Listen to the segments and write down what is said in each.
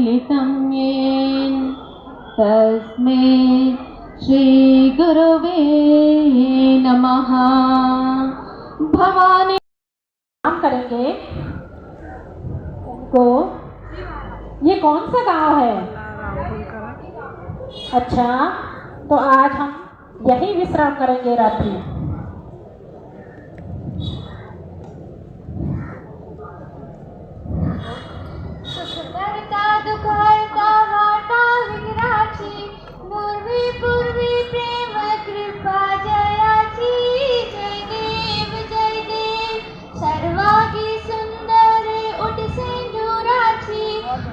सम्मिलितं येन तस्मै श्री गुरुवे नमः। भवानी काम करेंगे को ये कौन सा गांव है? अच्छा, तो आज हम यही विश्राम करेंगे रात्रि। सुखकर्ता दुःखहर्ता वार्ता विघ्नाची पूर्वी पूर्वी प्रेम कृपा जयाची। जय देव सर्वांगी सुंदर उठ सिंदुराची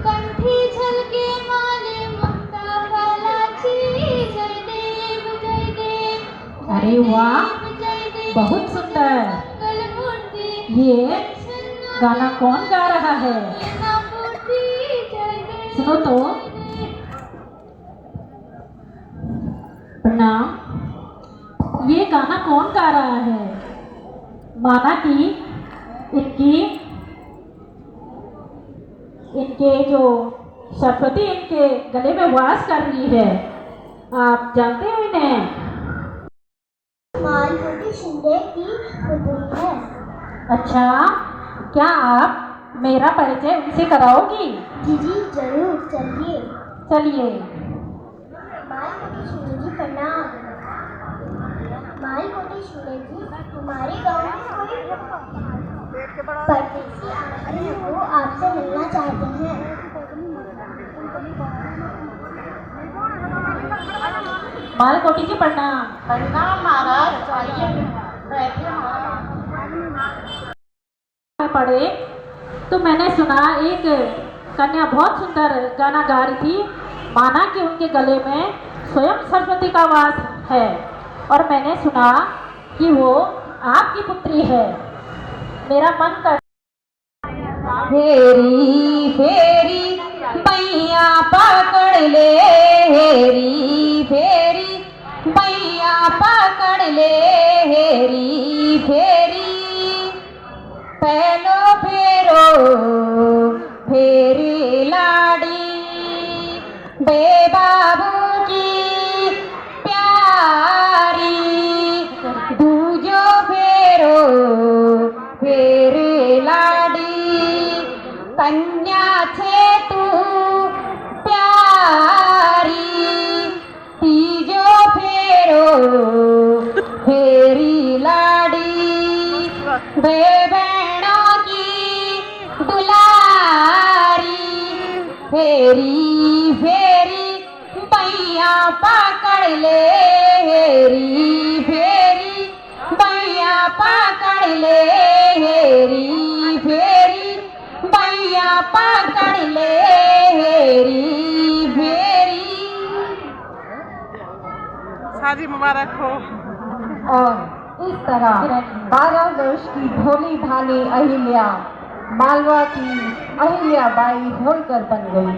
कंठी झलके माले मुक्ता फलाची। जय देव अरे वाह, बहुत सुंदर। ये गाना कौन गा रहा है? सुनो तो। प्रणाम। ये गाना कौन गा रहा है? माना कि इनके जो सरस्वती इनके गले में वास कर रही है। आप जानते हो इन्हें? मालकोटी शिंदे की पुत्री है। अच्छा, क्या आप मेरा परिचय उनसे कराओगी? जी जरूर, चलिए। चलिए। मालकोटी शिंदे जी प्रणाम। मालकोटी शिंदे जी, हमारे गांव में कोई परदेसी आए हैं, वो आपसे मिलना चाहते हैं। मालकोटी जी प्रणाम। प्रणाम महाराज, आइए बैठिए। पढ़े तो मैंने सुना एक कन्या बहुत सुंदर गाना गा रही थी। माना कि उनके गले में स्वयं सरस्वती का वास है और मैंने सुना कि वो आपकी पुत्री है। मेरा मन कर फेरी फेरी बैया पकड़ ले, हेरी फेरी बैया पकड़ ले, हेरी फेरी पहलो फेरो फेरी लाड़ी बे बाबू की प्यारी। दूजो फेरो फेरी लाड़ी कन्या छे तू प्यारी। तीजो फेरो फेरी लाड़ी बे बहनों की दुलारी। फेरी फेरी बैया पकड़ ले, हेरी फेरी बैया पकड़ ले, हेरी फेरी बैया पकड़ ले, हेरी फेरी। शादी मुबारक हो। और इस तरह 12 वर्ष की भोली भाली अहिल्या मालवा की अहिल्याबाई होकर बन गई।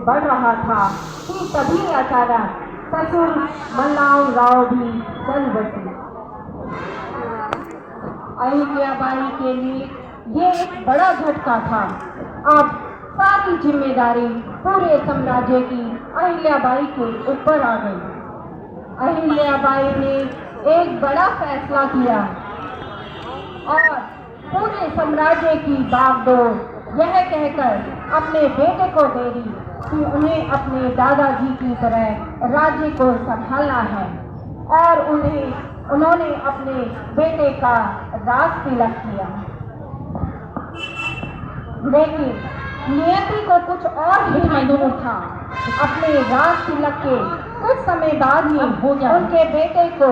बढ़ रहा था कि तभी अचानक ससुर मल्लाव राव भी चल बसे। अहिल्याबाई के लिए ये एक बड़ा झटका था। अब सारी जिम्मेदारी पूरे साम्राज्य की अहिल्याबाई के ऊपर आ गई। अहिल्याबाई ने एक बड़ा फैसला किया और पूरे साम्राज्य की बागडोर यह कहकर अपने बेटे को दे दी कि उन्हें अपने दादाजी की तरह राज्य को संभालना है। और उन्होंने अपने बेटे का राज तिलक किया। लेकिन नियति को कुछ और ही मंजूर था। अपने राज तिलक के कुछ समय बाद ही उनके बेटे को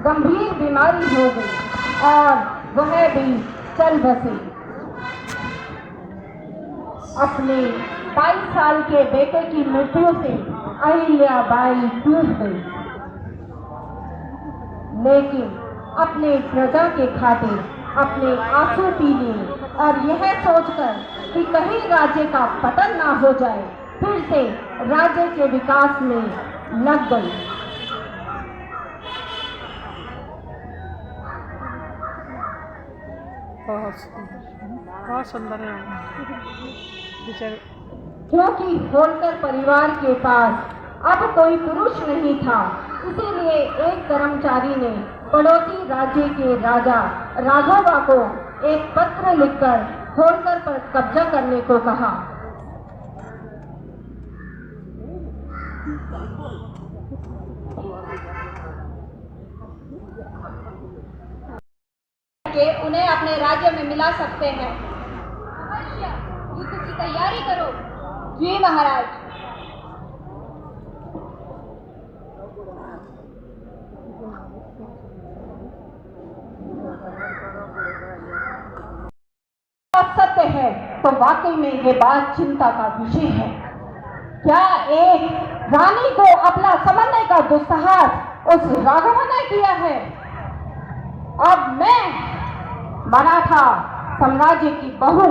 गंभीर बीमारी हो गई और वह भी चल बसे। अपने 22 साल के बेटे की मृत्यु से अहिल्याबाई टूट गई। लेकिन अपने प्रजा के खातिर अपने आंसू पी लिए और यह सोचकर कि कहीं राज्य का पतन ना हो जाए, फिर से राज्य के विकास में लग गई। बहुत सुंदर है बेचारे। क्योंकि होलकर परिवार के पास अब कोई पुरुष नहीं था, इसीलिए एक कर्मचारी ने पड़ोसी राज्य के राजा राघवा को एक पत्र लिखकर होलकर पर कब्जा करने को कहा। के उन्हें अपने राज्य में मिला सकते हैं। अवश्य युद्ध की तैयारी करो। जी महाराज। सत्य है तो वाकई में ये बात चिंता का विषय है। क्या एक रानी को अपना समझने का दुस्साहस उस राघव ने किया है? अब मैं मराठा साम्राज्य की बहू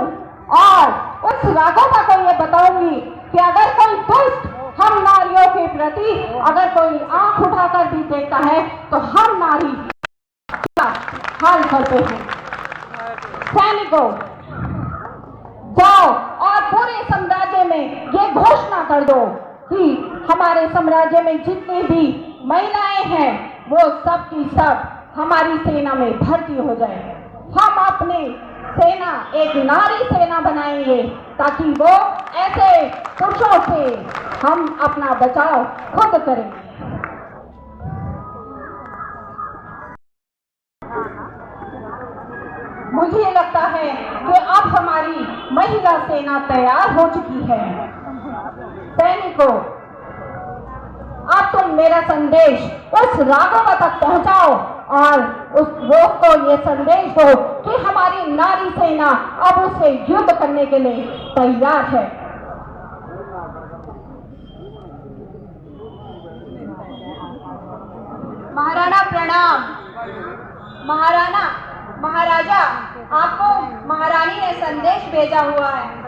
और उस राघव को ये बताऊंगी कि अगर कोई दुष्ट हम नारियों के प्रति अगर कोई आंख उठाकर भी देखता है तो हम नारी क्या हाल करते हैं। सैनिकों, जाओ और पूरे साम्राज्य में ये घोषणा कर दो कि हमारे साम्राज्य में जितनी भी महिलाएं हैं वो सब की सब हमारी सेना में भर्ती हो जाए। हम अपनी सेना एक नारी सेना बनाएंगे ताकि वो ऐसे पुरुषों से हम अपना बचाव खुद करें। मुझे लगता है कि अब हमारी महिला सेना तैयार हो चुकी है। सैनिकों, अब तुम मेरा संदेश उस राघव तक पहुंचाओ और उस लोग को ये संदेश दो कि हमारी नारी सेना अब उससे युद्ध करने के लिए तैयार है। महाराणा प्रणाम। महाराजा, आपको महारानी ने संदेश भेजा हुआ है।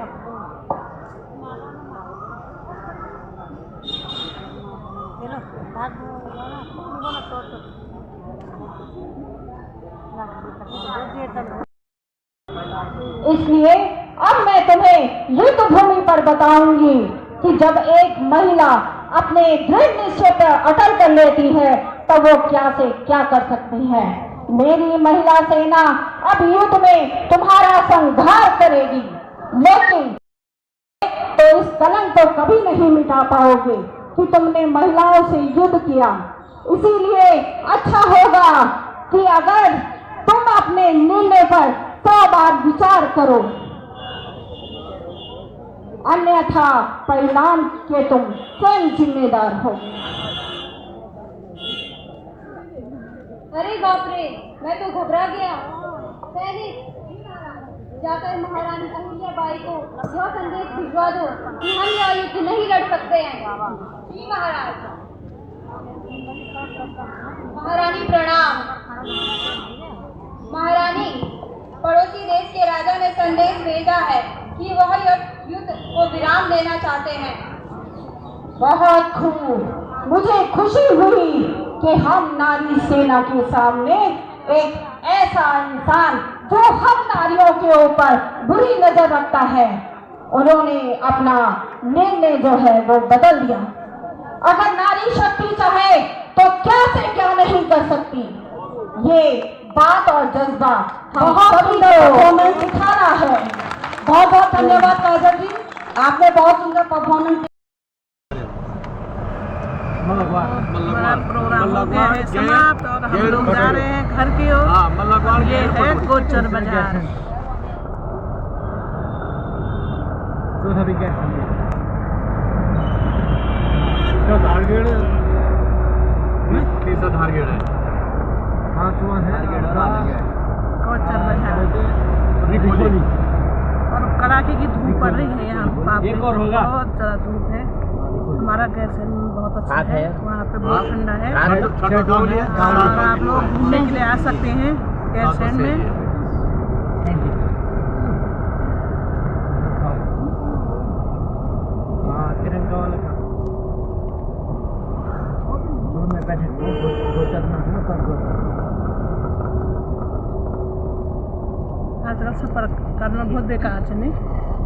इसलिए अब मैं तुम्हें युद्ध भूमि पर बताऊंगी कि जब एक महिला अपने दृढ़ निश्चय पर अटल कर लेती है तब वो क्या से क्या कर सकती है। मेरी महिला सेना अब युद्ध में तुम्हारा संहार करेगी, लेकिन तो इस कलंक को कभी नहीं मिटा पाओगे कि तुमने महिलाओं से युद्ध किया। इसीलिए अच्छा होगा कि अगर तुम अपने निर्णय पर 100 बार विचार करो, अन्यथा परिणाम के तुम स्वयं जिम्मेदार हो। अरे बाप रे, मैं तो घबरा गया। सैनिक, जाकर महारानी अहिल्याबाई को यह संदेश भिजवा दो कि हम यह युद्ध नहीं लड़ सकते हैं। जी महाराज। महारानी प्रणाम। महारानी, पड़ोसी देश के राजा ने संदेश भेजा है कि वह युद्ध को विराम देना चाहते हैं। बहुत खूब, मुझे खुशी हुई कि हम नारी सेना के सामने एक ऐसा इंसान जो हम नारियों के ऊपर बुरी नजर रखता है, उन्होंने अपना निर्णय जो है वो बदल दिया। अगर नारी शक्ति चाहे तो क्या से क्या नहीं कर सकती। ये बात और जज्बा हम सभी को सिखाना है। बहुत बहुत धन्यवाद काजल जी, आपने बहुत सुंदर परफॉर्मेंस। बड़ा प्रोग्राम हो गया है समाप्त और हम लोग जा रहे हैं घर की ओर। ये है गोचर बाजार। गोचर बाजार और कड़ाके की धूप पड़ रही है यहाँ। बहुत ज़्यादा धूप है। हमारा गैरसैन बहुत अच्छा है, वहाँ पे बहुत ठंडा है और आप लोग घूमने के लिए आ सकते हैं गैरसैन में। आज पैदल सफ़र करना बहुत बेकार है नहीं